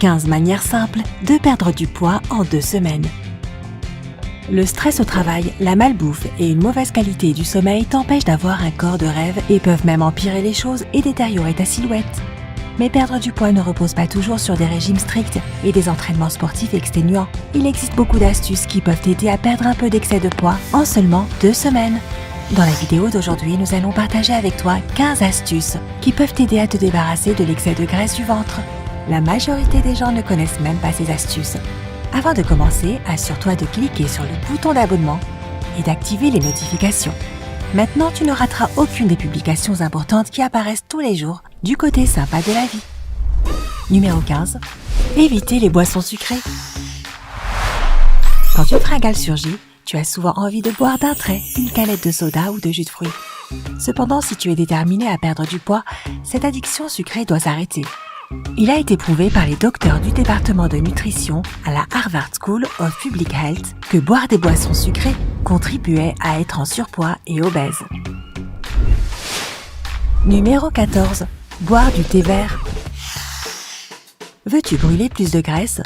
15 manières simples de perdre du poids en 2 semaines. Le stress au travail, la malbouffe et une mauvaise qualité du sommeil t'empêchent d'avoir un corps de rêve et peuvent même empirer les choses et détériorer ta silhouette. Mais perdre du poids ne repose pas toujours sur des régimes stricts et des entraînements sportifs exténuants. Il existe beaucoup d'astuces qui peuvent t'aider à perdre un peu d'excès de poids en seulement 2 semaines. Dans la vidéo d'aujourd'hui, nous allons partager avec toi 15 astuces qui peuvent t'aider à te débarrasser de l'excès de graisse du ventre. La majorité des gens ne connaissent même pas ces astuces. Avant de commencer, assure-toi de cliquer sur le bouton d'abonnement et d'activer les notifications. Maintenant, tu ne rateras aucune des publications importantes qui apparaissent tous les jours du côté sympa de la vie. Numéro 15. Éviter les boissons sucrées. Quand une fringale surgit, tu as souvent envie de boire d'un trait une canette de soda ou de jus de fruits. Cependant, si tu es déterminé à perdre du poids, cette addiction sucrée doit s'arrêter. Il a été prouvé par les docteurs du département de nutrition à la Harvard School of Public Health que boire des boissons sucrées contribuait à être en surpoids et obèse. Numéro 14. Boire du thé vert. Veux-tu brûler plus de graisse?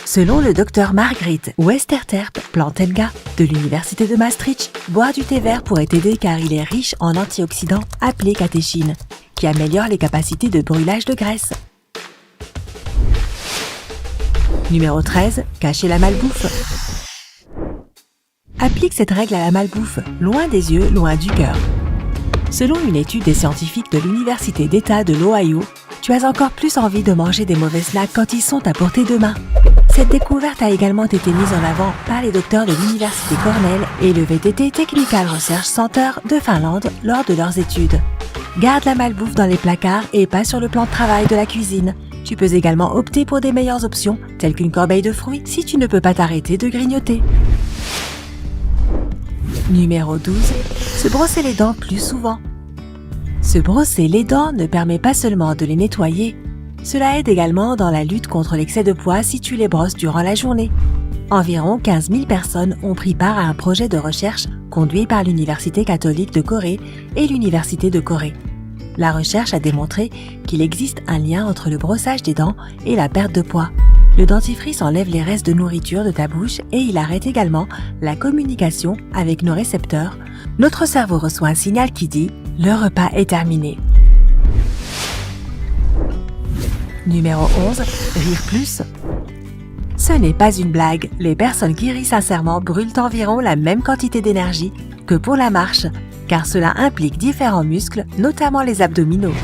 Selon le docteur Margriet Westerterp Plantenga de l'université de Maastricht, boire du thé vert pourrait t'aider car il est riche en antioxydants appelés catéchines, qui améliorent les capacités de brûlage de graisse. Numéro 13. Cacher la malbouffe. Applique cette règle à la malbouffe, loin des yeux, loin du cœur. Selon une étude des scientifiques de l'université d'État de l'Ohio, tu as encore plus envie de manger des mauvais snacks quand ils sont à portée de main. Cette découverte a également été mise en avant par les docteurs de l'université Cornell et le VTT Technical Research Center de Finlande lors de leurs études. Garde la malbouffe dans les placards et pas sur le plan de travail de la cuisine. Tu peux également opter pour des meilleures options, telles qu'une corbeille de fruits, si tu ne peux pas t'arrêter de grignoter. Numéro 12. Se brosser les dents plus souvent. Se brosser les dents ne permet pas seulement de les nettoyer, cela aide également dans la lutte contre l'excès de poids si tu les brosses durant la journée. Environ 15 000 personnes ont pris part à un projet de recherche conduit par l'Université catholique de Corée et l'Université de Corée. La recherche a démontré qu'il existe un lien entre le brossage des dents et la perte de poids. Le dentifrice enlève les restes de nourriture de ta bouche et il arrête également la communication avec nos récepteurs. Notre cerveau reçoit un signal qui dit « Le repas est terminé ». Numéro 11. Rire plus. Ce n'est pas une blague, les personnes qui rient sincèrement brûlent environ la même quantité d'énergie que pour la marche, car cela implique différents muscles, notamment les abdominaux.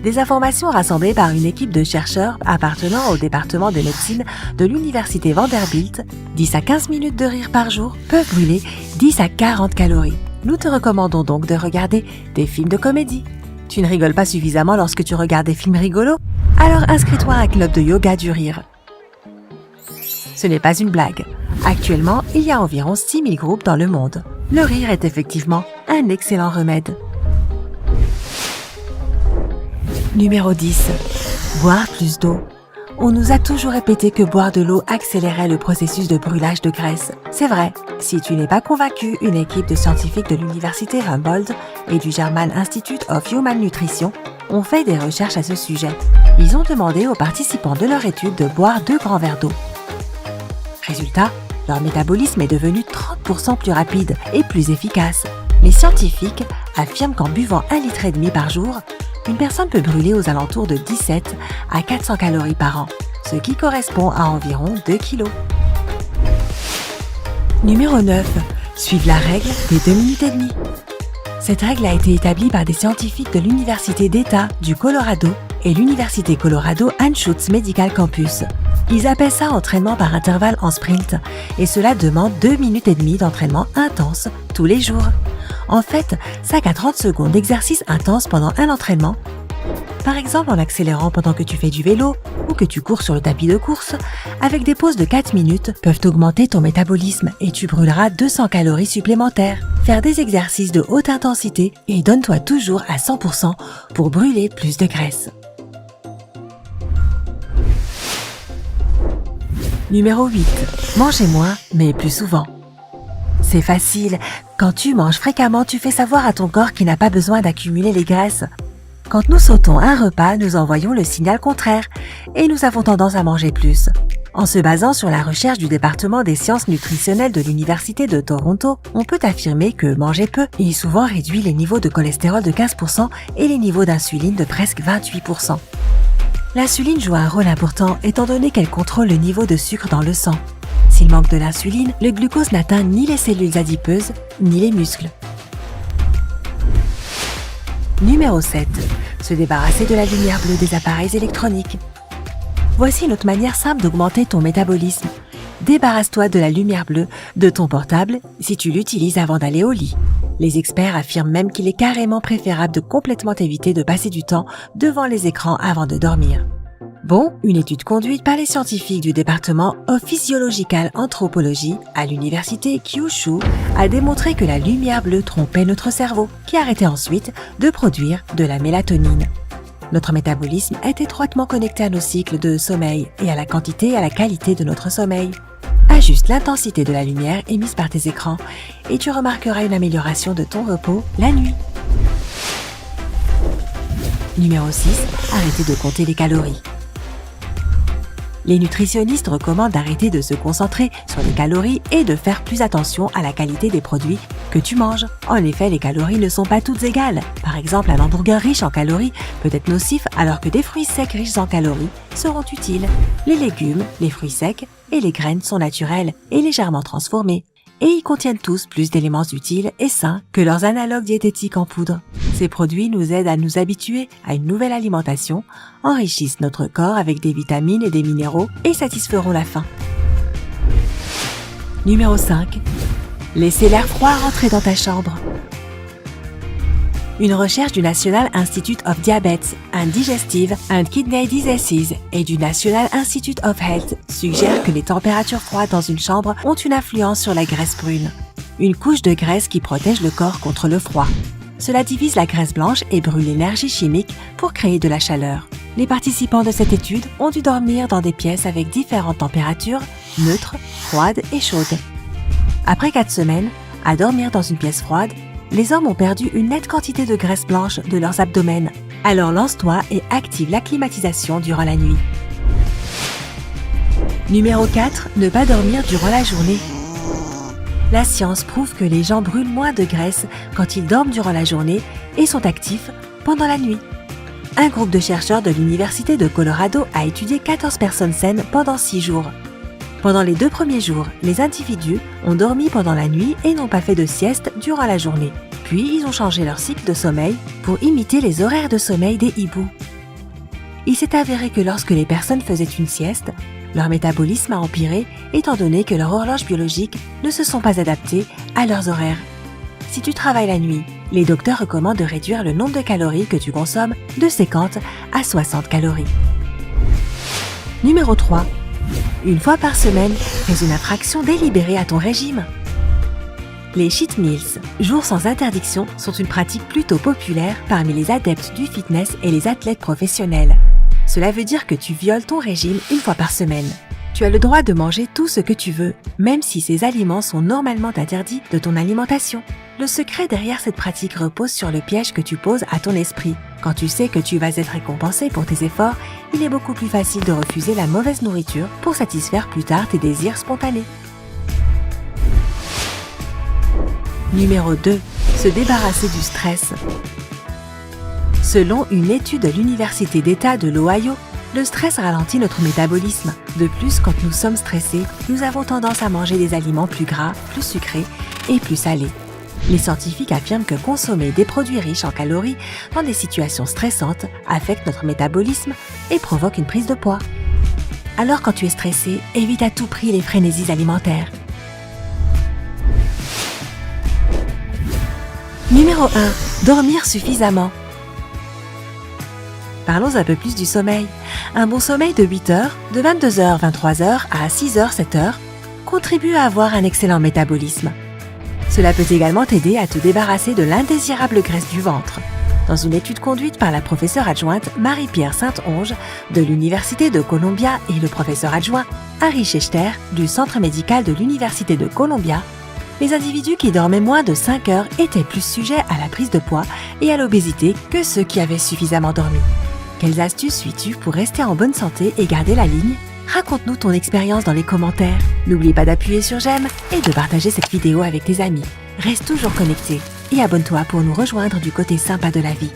Des informations rassemblées par une équipe de chercheurs appartenant au département de médecine de l'université Vanderbilt, 10 à 15 minutes de rire par jour peuvent brûler 10 à 40 calories. Nous te recommandons donc de regarder des films de comédie. Tu ne rigoles pas suffisamment lorsque tu regardes des films rigolos? Alors inscris-toi à un club de yoga du rire. Ce n'est pas une blague. Actuellement, il y a environ 6000 groupes dans le monde. Le rire est effectivement un excellent remède. Numéro 10. Boire plus d'eau. On nous a toujours répété que boire de l'eau accélérait le processus de brûlage de graisse. C'est vrai. Si tu n'es pas convaincu, une équipe de scientifiques de l'université Humboldt et du German Institute of Human Nutrition ont fait des recherches à ce sujet. Ils ont demandé aux participants de leur étude de boire 2 grands verres d'eau. Résultat, leur métabolisme est devenu 30% plus rapide et plus efficace. Les scientifiques affirment qu'en buvant 1,5 litre par jour, une personne peut brûler aux alentours de 17 à 400 calories par an, ce qui correspond à environ 2 kilos. Numéro 9. Suivre la règle des 2 minutes et demie. Cette règle a été établie par des scientifiques de l'Université d'État du Colorado et l'Université Colorado Anschutz Medical Campus. Ils appellent ça entraînement par intervalle en sprint et cela demande 2 minutes et demie d'entraînement intense tous les jours. En fait, 5 à 30 secondes d'exercice intense pendant un entraînement, par exemple en accélérant pendant que tu fais du vélo ou que tu cours sur le tapis de course, avec des pauses de 4 minutes, peuvent augmenter ton métabolisme et tu brûleras 200 calories supplémentaires. Faire des exercices de haute intensité et donne-toi toujours à 100% pour brûler plus de graisse. Numéro 8. Mangez moins, mais plus souvent. C'est facile. Quand tu manges fréquemment, tu fais savoir à ton corps qu'il n'a pas besoin d'accumuler les graisses. Quand nous sautons un repas, nous envoyons le signal contraire et nous avons tendance à manger plus. En se basant sur la recherche du département des sciences nutritionnelles de l'Université de Toronto, on peut affirmer que manger peu et souvent réduit les niveaux de cholestérol de 15% et les niveaux d'insuline de presque 28%. L'insuline joue un rôle important étant donné qu'elle contrôle le niveau de sucre dans le sang. S'il manque de l'insuline, le glucose n'atteint ni les cellules adipeuses ni les muscles. Numéro 7. Se débarrasser de la lumière bleue des appareils électroniques. Voici une autre manière simple d'augmenter ton métabolisme. Débarrasse-toi de la lumière bleue de ton portable si tu l'utilises avant d'aller au lit. Les experts affirment même qu'il est carrément préférable de complètement éviter de passer du temps devant les écrans avant de dormir. Bon, une étude conduite par les scientifiques du département of Physiological Anthropology à l'université Kyushu a démontré que la lumière bleue trompait notre cerveau, qui arrêtait ensuite de produire de la mélatonine. Notre métabolisme est étroitement connecté à nos cycles de sommeil et à la quantité et à la qualité de notre sommeil. Ajuste l'intensité de la lumière émise par tes écrans et tu remarqueras une amélioration de ton repos la nuit. Numéro 6. Arrêtez de compter les calories. Les nutritionnistes recommandent d'arrêter de se concentrer sur les calories et de faire plus attention à la qualité des produits que tu manges. En effet, les calories ne sont pas toutes égales. Par exemple, un hamburger riche en calories peut être nocif alors que des fruits secs riches en calories seront utiles. Les légumes, les fruits secs et les graines sont naturels et légèrement transformés. Et ils contiennent tous plus d'éléments utiles et sains que leurs analogues diététiques en poudre. Ces produits nous aident à nous habituer à une nouvelle alimentation, enrichissent notre corps avec des vitamines et des minéraux et satisferont la faim. Numéro 5. Laissez l'air froid rentrer dans ta chambre. Une recherche du National Institute of Diabetes and Digestive and Kidney Diseases et du National Institute of Health suggère que les températures froides dans une chambre ont une influence sur la graisse brune, une couche de graisse qui protège le corps contre le froid. Cela divise la graisse blanche et brûle l'énergie chimique pour créer de la chaleur. Les participants de cette étude ont dû dormir dans des pièces avec différentes températures, neutres, froides et chaudes. Après 4 semaines, à dormir dans une pièce froide, les hommes ont perdu une nette quantité de graisse blanche de leurs abdomens. Alors lance-toi et active la climatisation durant la nuit. Numéro 4. Ne pas dormir durant la journée. La science prouve que les gens brûlent moins de graisse quand ils dorment durant la journée et sont actifs pendant la nuit. Un groupe de chercheurs de l'Université de Colorado a étudié 14 personnes saines pendant 6 jours. Pendant les 2 premiers jours, les individus ont dormi pendant la nuit et n'ont pas fait de sieste durant la journée. Puis, ils ont changé leur cycle de sommeil pour imiter les horaires de sommeil des hiboux. Il s'est avéré que lorsque les personnes faisaient une sieste, leur métabolisme a empiré étant donné que leurs horloges biologiques ne se sont pas adaptées à leurs horaires. Si tu travailles la nuit, les docteurs recommandent de réduire le nombre de calories que tu consommes de 50 à 60 calories. Numéro 3. Une fois par semaine, fais une infraction délibérée à ton régime. Les cheat meals, jours sans interdiction, sont une pratique plutôt populaire parmi les adeptes du fitness et les athlètes professionnels. Cela veut dire que tu violes ton régime une fois par semaine. Tu as le droit de manger tout ce que tu veux, même si ces aliments sont normalement interdits de ton alimentation. Le secret derrière cette pratique repose sur le piège que tu poses à ton esprit. Quand tu sais que tu vas être récompensé pour tes efforts, il est beaucoup plus facile de refuser la mauvaise nourriture pour satisfaire plus tard tes désirs spontanés. Numéro 2. Se débarrasser du stress. Selon une étude de l'Université d'État de l'Ohio, le stress ralentit notre métabolisme. De plus, quand nous sommes stressés, nous avons tendance à manger des aliments plus gras, plus sucrés et plus salés. Les scientifiques affirment que consommer des produits riches en calories dans des situations stressantes affecte notre métabolisme et provoque une prise de poids. Alors quand tu es stressé, évite à tout prix les frénésies alimentaires. Numéro 1. Dormir suffisamment. Parlons un peu plus du sommeil. Un bon sommeil de 8 heures, de 22h, 23h à 6h, 7h, contribue à avoir un excellent métabolisme. Cela peut également t'aider à te débarrasser de l'indésirable graisse du ventre. Dans une étude conduite par la professeure adjointe Marie-Pierre Saint-Onge de l'Université de Columbia et le professeur adjoint Harry Schechter du Centre médical de l'Université de Columbia, Les individus qui dormaient moins de 5 heures étaient plus sujets à la prise de poids et à l'obésité que ceux qui avaient suffisamment dormi. Quelles astuces suis-tu pour rester en bonne santé et garder la ligne? Raconte-nous ton expérience dans les commentaires. N'oublie pas d'appuyer sur j'aime et de partager cette vidéo avec tes amis. Reste toujours connecté et abonne-toi pour nous rejoindre du côté sympa de la vie.